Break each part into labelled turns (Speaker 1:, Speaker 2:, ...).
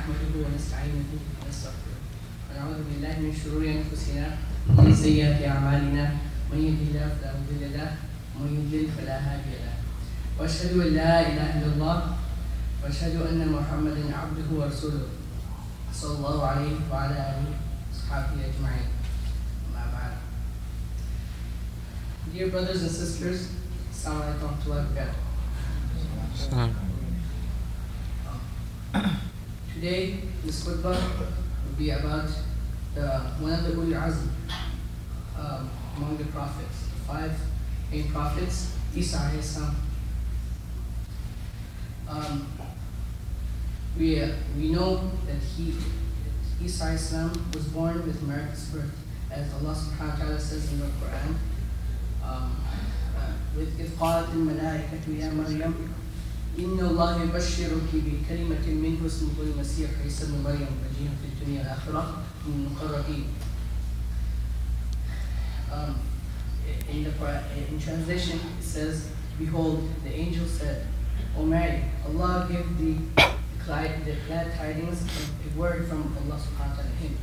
Speaker 1: نحمده ونستعينه ونستغفره ونعوذ بالله من شرور أنفسنا ومن سيئات أعمالنا من يهده الله فلا مضل له ومن يضلل فلا هادي له وأشهد أن لا إله إلا الله وأشهد أن محمدا عبده ورسوله صلى الله عليه وعلى آله وصحبه أجمعين. أما بعد. Dear brothers and sisters, Assalamu alaikum wa rahmatullahi wa barakatuh. Today, this khutbah will be about one of the ulul azm among the prophets, the 5 main prophets, Isa alayhi salam. We know that Isa alayhi salam was born with miraculous birth, as Allah subhanahu wa ta'ala says in the Quran. with إذ قالت الملائكة يا مريم إن الله يبشرك بكلمة منه اسمه المسيح عيسى ابن مريم وجيها في الدنيا والآخرة من المقربين. In translation, it says, "Behold, the angel said, O Mary, Allah gave the glad tidings of a word from Allah subhanahu wa ta'ala him.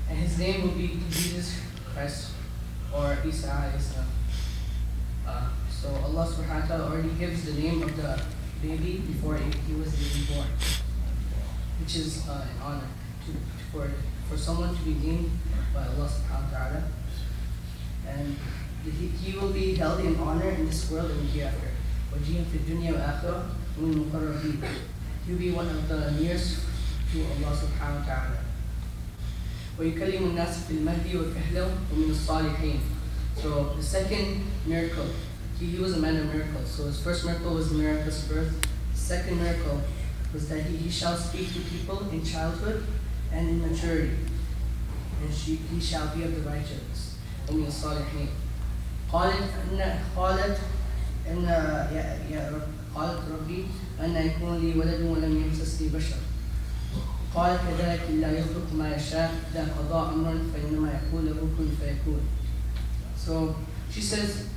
Speaker 1: And his name will be Jesus Christ, or Isa alayhi salam." So Allah subhanahu wa ta'ala already gives the name of the baby before he was even born, which is an honor for someone to be named by Allah subhanahu wa ta'ala. And he will be held in honor in this world and hereafter. وَجِيهًا فِي الدُّنْيَا وَالْآخِرَةِ مِنَ الْمُقَرَّبِينَ. He will be one of the nearest to Allah subhanahu wa ta'ala. وَيُكَلِّمُ النَّاسَ فِي الْمَهْدِ وَكَهْلًا وَمِنَ الصَّالِحِينَ. So the second miracle, he was a man of miracles. So his first miracle was the miraculous birth. The second miracle was that he shall speak to people in childhood and in maturity, and he shall be of the righteous. ومن الصالحين. قالت ربي أن يكون لي ولد ولم يمسسني بشر قال كذلك لا يخلق ما يشاء إذا قضى أمرا فإنما يقول له كن فيكون. So she says,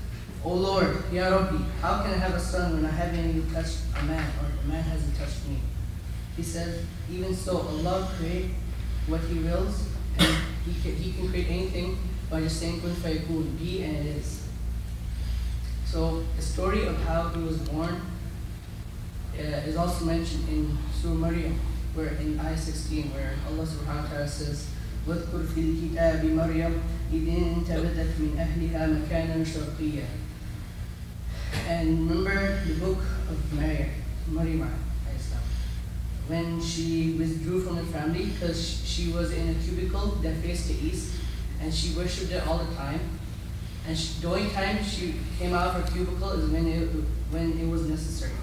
Speaker 1: "O Lord, Ya Rabbi, how can I have a son when I haven't even touched a man, or a man hasn't touched me?" He said, "Even so, Allah creates what He wills, and He can create anything by just saying kun fayakun, be, and it is." So the story of how he was born is also mentioned in Surah Maryam, where in Ayah 16, where Allah subhanahu wa ta'ala says, وَاذْكُرْ فِي الْكِتَابِ مَرْيَمْ إِذِ انْتَبَذَتْ مِنْ أَهْلِهَا مَكَانًا شَرْقِيًّا. And remember the book of Maryam, when she withdrew from the family because she was in a cubicle that faced the east, and she worshipped it all the time. And the only time she came out of her cubicle is when it was necessary.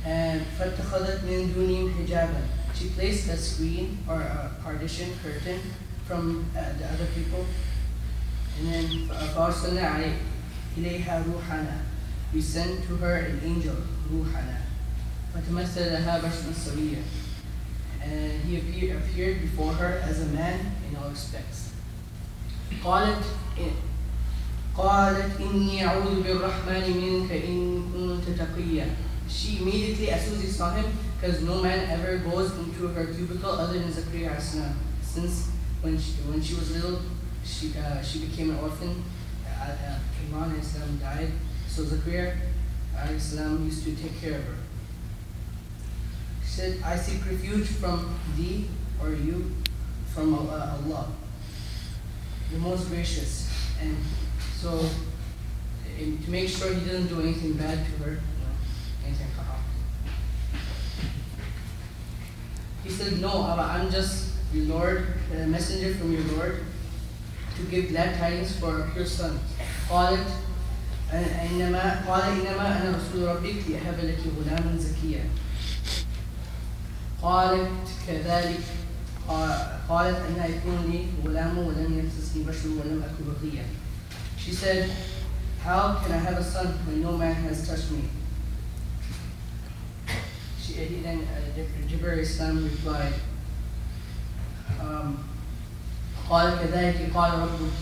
Speaker 1: And فَاتَّخَذَتْ مِنْ دُونِهِمْ حِجَابًا. She placed a screen or a partition, curtain from the other people. And then فَأَرْسَلْنَا إِلَيْهَا رُوحَنَا. We sent to her an angel, رُوحَنَا. فَتَمَثَّلَ لَهَا بَشَرًا سَوِيًّا. And he appeared before her as a man in all respects. قالت إني أعوذ بالرحمن منك إن كنت تقيا. She immediately, as soon as he saw him, because no man ever goes into her cubicle other than Zakaria alayhi salam. Since when she was little, she became an orphan. Imran alayhi salam died, so Zakaria alayhi salam used to take care of her. She said, "I seek refuge from thee, or you, from Allah, the most gracious." And so, to make sure he doesn't do anything bad to her, anything haram. He said, "No, I'm just your Lord, a messenger from your Lord, to give glad tidings for your son." قالت إنما أنا رسول ربك لأهب لك غلاما زكيا. قالت كذلك قالت أن يكون لي غلام ولم يمسسني بشر ولم أكن بغيا. She said, "How can I have a son when no man has touched me?" Then Jibreel Islam replied, قال كذلك قال ربك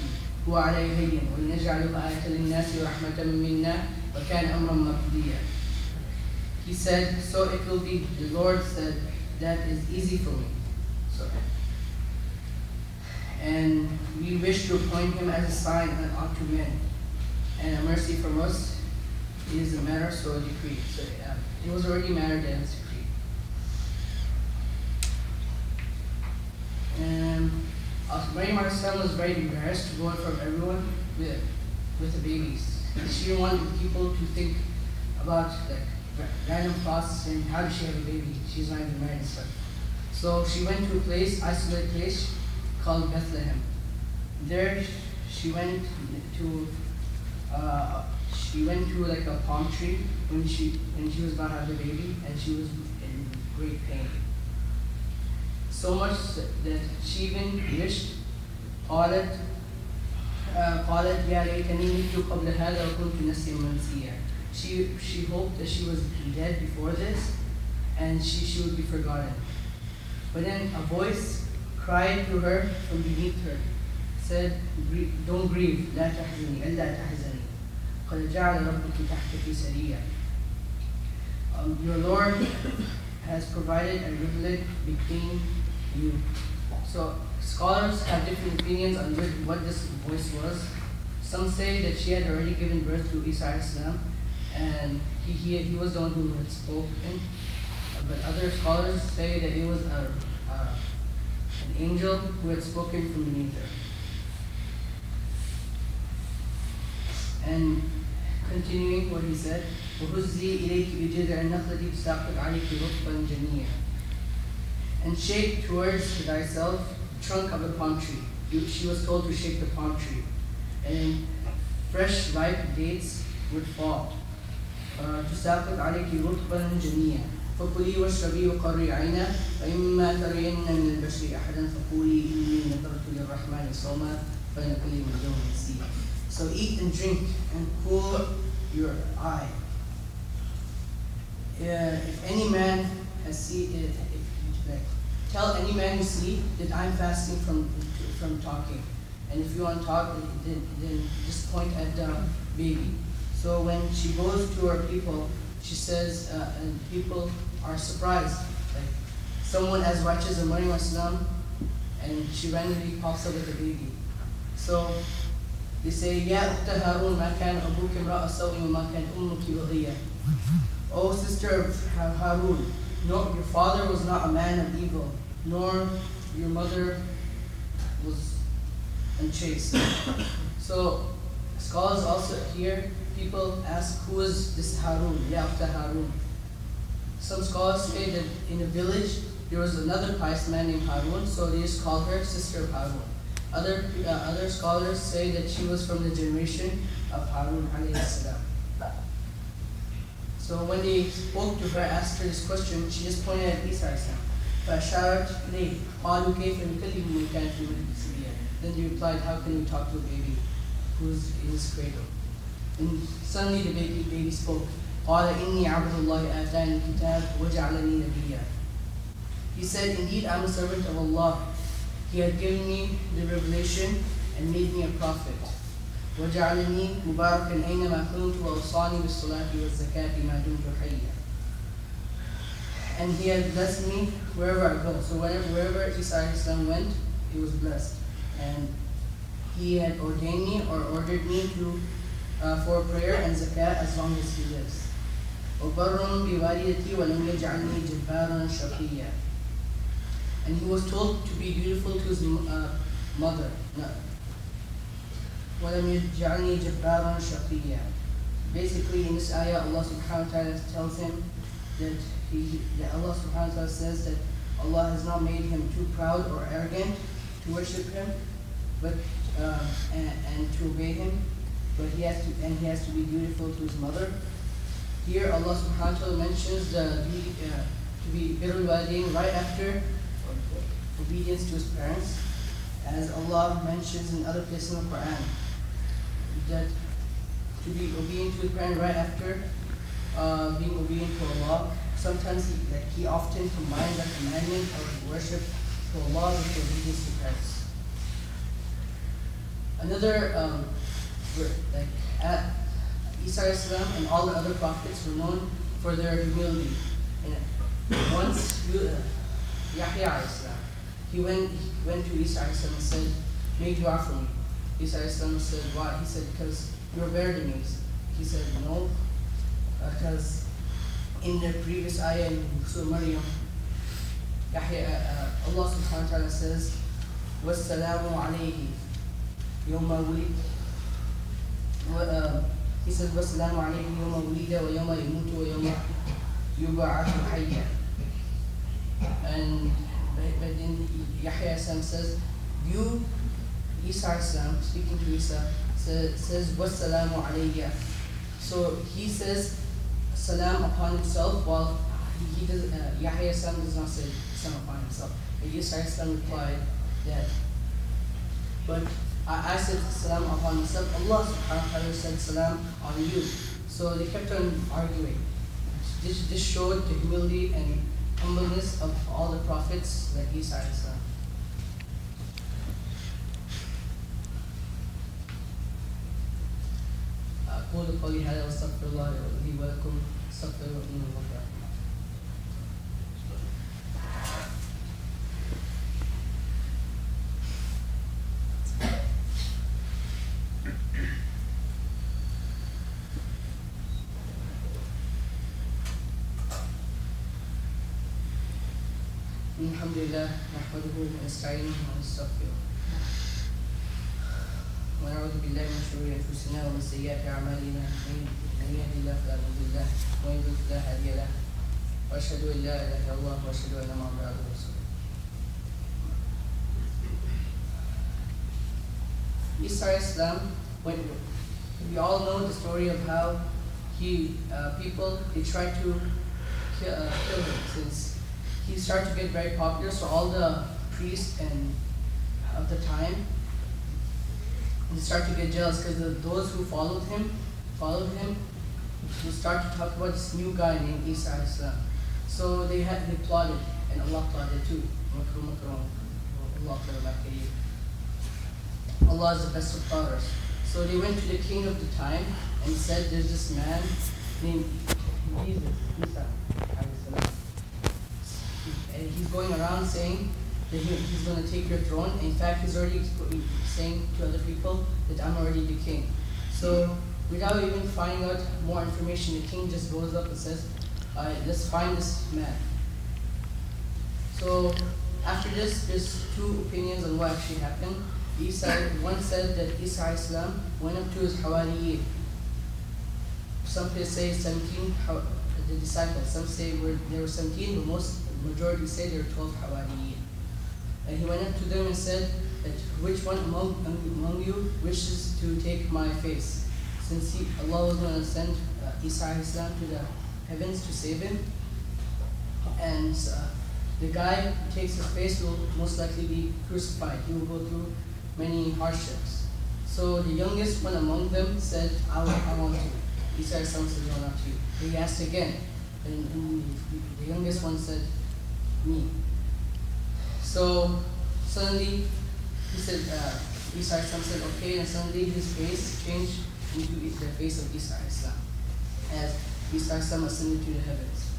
Speaker 1: هو علي هين ولنجعلك آية للناس ورحمة منا وكان أمرا مقضيا. He said, so it will be. The Lord said, that is easy for me. So, and we wish to appoint him as a sign unto men, and a mercy from us. It is a matter, so a decree. So it was already mattered and it's decree. And Maryam was very embarrassed to go in front of everyone with the babies. She didn't want people to think about like random thoughts and how does she have a baby? She's not even married and stuff. So she went to a place, isolated place called Bethlehem. There she went to like a palm tree when she was about to have the baby, and she was in great pain. So much that she even wished, قالت يا ليتني مت قبل هذا وكنت نسيا منسيا. She hoped that she was dead before this, and she would be forgotten. But then a voice cried to her from beneath her, said, don't grieve, لا تحزني ألا تحزني قد جعل ربك تحتك سريا. Your Lord has provided a rivulet between you. So scholars have different opinions on what this voice was. Some say that she had already given birth to Isa as-salam, and he was the one who had spoken. But other scholars say that it was an angel who had spoken from beneath her. And continuing what he said, وَهُزِّي إِلَيْكِ بِجِذْعِ النَّخْلَةِ تُسَاقِطْ عَلَيْكِ رُطْبًا جَنِيًّا. And shake towards thyself the trunk of the palm tree. She was told to shake the palm tree, and fresh ripe dates would fall. تُسَاقِطْ عَلَيْكِ رُطْبًا جَنِيًّا فَكُلِي وَاشْرَبِي وَقَرِّي عَيْنًا فَإِمَّا تَرَيِنَّ مِنَ الْبَشَرِ أَحَدًا فَقُولِي إِنِّي نَذَرْتُ لِلرَّحْمَنِ صَوْمًا فَلَنْ أُكَلِّمَ الْيَوْمَ إِنسِيًّا. So eat and drink and cool your eye. If any man has seen, tell any man you see that I'm fasting from talking. And if you want to talk, then just point at the baby. So when she goes to her people, she says, and people are surprised. Like someone as righteous as Maryam as-salam, and she randomly pops up with a baby. So they say, Ya ukhta Harun, ma kana abuki imra'a sawin wa ma kanat ummuki baghiya. O sister of Harun, no, your father was not a man of evil, nor your mother was unchaste. So scholars also here, people ask, who is this Harun? Ya ukhta Harun. Some scholars say that in a village there was another pious man named Harun, so they just called her sister of Harun. Other scholars say that she was from the generation of Harun alayhi salam. So when they spoke to her, asked her this question, she just pointed at Isa alayhi salam. فَأَشَارَتْ إِلَيْهِ قَالُوا كَيْفَ نُكَلِّمُ مَنْ كَانَ فِي الْمَهْدِ صَبِيًّا. Then they replied, how can we talk to a baby who's in his cradle? And suddenly the baby spoke. قَالَ إِنِّي عَبْدُ اللَّهِ آتَانِي الْكِتَابَ وَجَعَلَنِي نَبِيًّا. He said, indeed, I'm a servant of Allah. He had given me the revelation and made me a prophet. وَجَعَلَنِي مُبَارَكًا أَيْنَمَا كُنْتُ وَأَوْصَانِي بِالصَّلَاةِ وَالزَّكَاةِ مَا دُمْتُ حَيًّا. And he had blessed me wherever I go. So wherever Isa Islam went, he was blessed. And he had ordained me or ordered me to for prayer and zakat as long as he lives. وَبَرٌّ بِوَالِدَتِي وَلَمْ يَجْعَلْنِي جَبَّارًا شَقِيًّا. And he was told to be dutiful to his mother. وَلَمْ يَجْعَلْنِي جَبَّارًا شَقِيًّا. Basically, in this ayah, Allah subhanahu wa ta'ala tells him that Allah subhanahu wa ta'ala says that Allah has not made him too proud or arrogant to worship him, but and to obey him, but he has to be dutiful to his mother. Here, Allah subhanahu wa ta'ala mentions the duty to be birrul walidain right after obedience to his parents, as Allah mentions in other places in the Quran, that to be obedient to his parents right after being obedient to Allah. Sometimes he often combines that commandment of worship to Allah with obedience to parents. Another, Isa Islam and all the other prophets were known for their humility. And once Yahya alayhi salam, he went to Isa alayhi salam and said, make dua for me. Isa alayhi salam said, why? He said, because you're better than me. He said, no, because in the previous ayah in Surah Maryam, Allah subhanahu wa ta'ala says, وَالسَّلَامُ عَلَيْهِ يَوْمَ وُلِدَ. He said, وَالسَّلَامُ عَلَيْهِ يَوْمَ وُلِدَ وَيَوْمَ يَمُوتُ وَيَوْمَ يُبْعَثُ حَيًّا. And but then Yahya says, you, Isa speaking to Isa, says وَالسَّلَامُ عَلَيْهِ. So he says salam upon himself, while he does, Yahya does not say salam upon himself. And Isa replied that, but I said salam upon myself, Allah subhanahu wa ta'ala said salam on you. So they kept on arguing. This showed the humility and humbleness of all the prophets like Isa salam. أقول قولي هذا وأستغفر الله لي ولكم استغفروه إنه هو الغفور الرحيم. الحمد لله نحمده ونستعينه ونستغفره ونعوذ بالله من شرور انفسنا ومن سيئات اعمالنا من يهد الله فلا مضل له ومن يضلل فلا هادي له واشهد ان لا اله الا الله واشهد ان محمدا عبده ورسوله. Isa Islam, we all know the story of how they tried to kill him, since he started to get very popular. So all the priests and of the time, they started to get jealous because those who followed him, who started to talk about this new guy named Isa Islam. So they plotted, and Allah plotted too. Allah is the best of plotters. So they went to the king of the time and said, there's this man named Jesus, Isa Islam. And he's going around saying that he's going to take your throne. In fact, he's already saying to other people that I'm already the king. So without even finding out more information, the king just goes up and says, let's find this man. So after this, there's two opinions on what actually happened. One said that Isa Islam went up to his Hawariyin. Some people say 17 the disciples. Some say there were 17, but majority say there were 12 Hawariyin. And he went up to them and said that which one among you wishes to take my face? Since Allah was going to send Isa Islam to the heavens to save him. And the guy who takes his face will most likely be crucified. He will go through many hardships. So the youngest one among them said, I want to. Isa Islam said, no, not you. He asked again. And the youngest one said, me. So suddenly, he said, Isa Islam said, okay, and suddenly his face changed into the face of Isa Islam, as Isa Islam ascended to the heavens.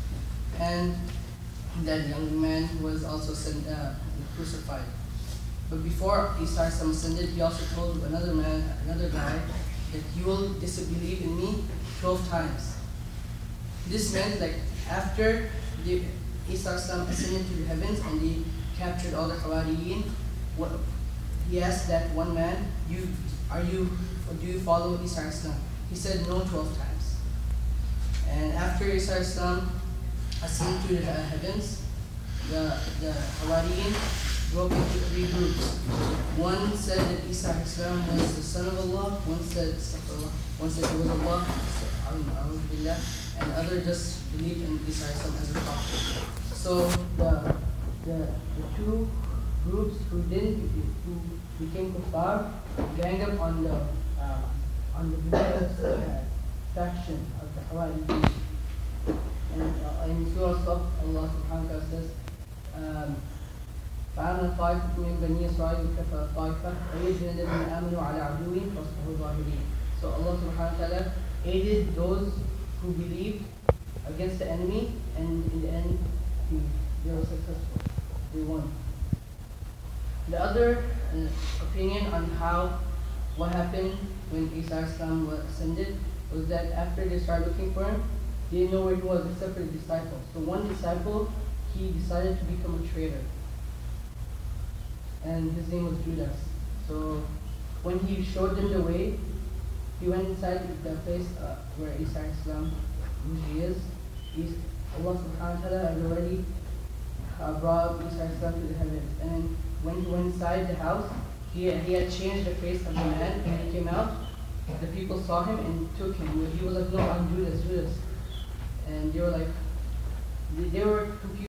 Speaker 1: And that young man was also crucified. But before Isa Islam ascended, he also told another guy, that you will disbelieve in me 12 times. This meant like after Isa Islam ascended to the heavens and they captured all the Hawariyin, he asked that one man, do you follow Isa Islam? He said no 12 times. And after Isa Islam ascended to the heavens, the Hawariyin broke into 3 groups. One said that Isa Islam was the son of Allah, one said he was Allah, and other just believed in Isa Islam as a prophet. So the 2 groups who became kuffar ganged up on the religious faction of the Hawariyin. And in Surah Saf, Allah subhanahu wa ta'ala says, فعلنا طائفة من بني إسرائيل كفر طائفة ويجعل الذين آمنوا على عدوهم فاصبحوا ظاهرين. So Allah subhanahu wa ta'ala aided those who believed against the enemy, and in the end, they were successful. They won. The other opinion on what happened when Isa Islam was ascended was that after they started looking for him, they didn't know where he was except for the disciples. So one disciple, he decided to become a traitor. And his name was Judas. So when he showed them the way, he went inside the place where Isa Islam usually is. Allah subhanahu wa ta'ala had already brought Isa Islam to the heavens. And when he went inside the house, he had changed the face of the man, and when he came out, the people saw him and took him. He was like, no, I'm Judas. And they were like, they were confused.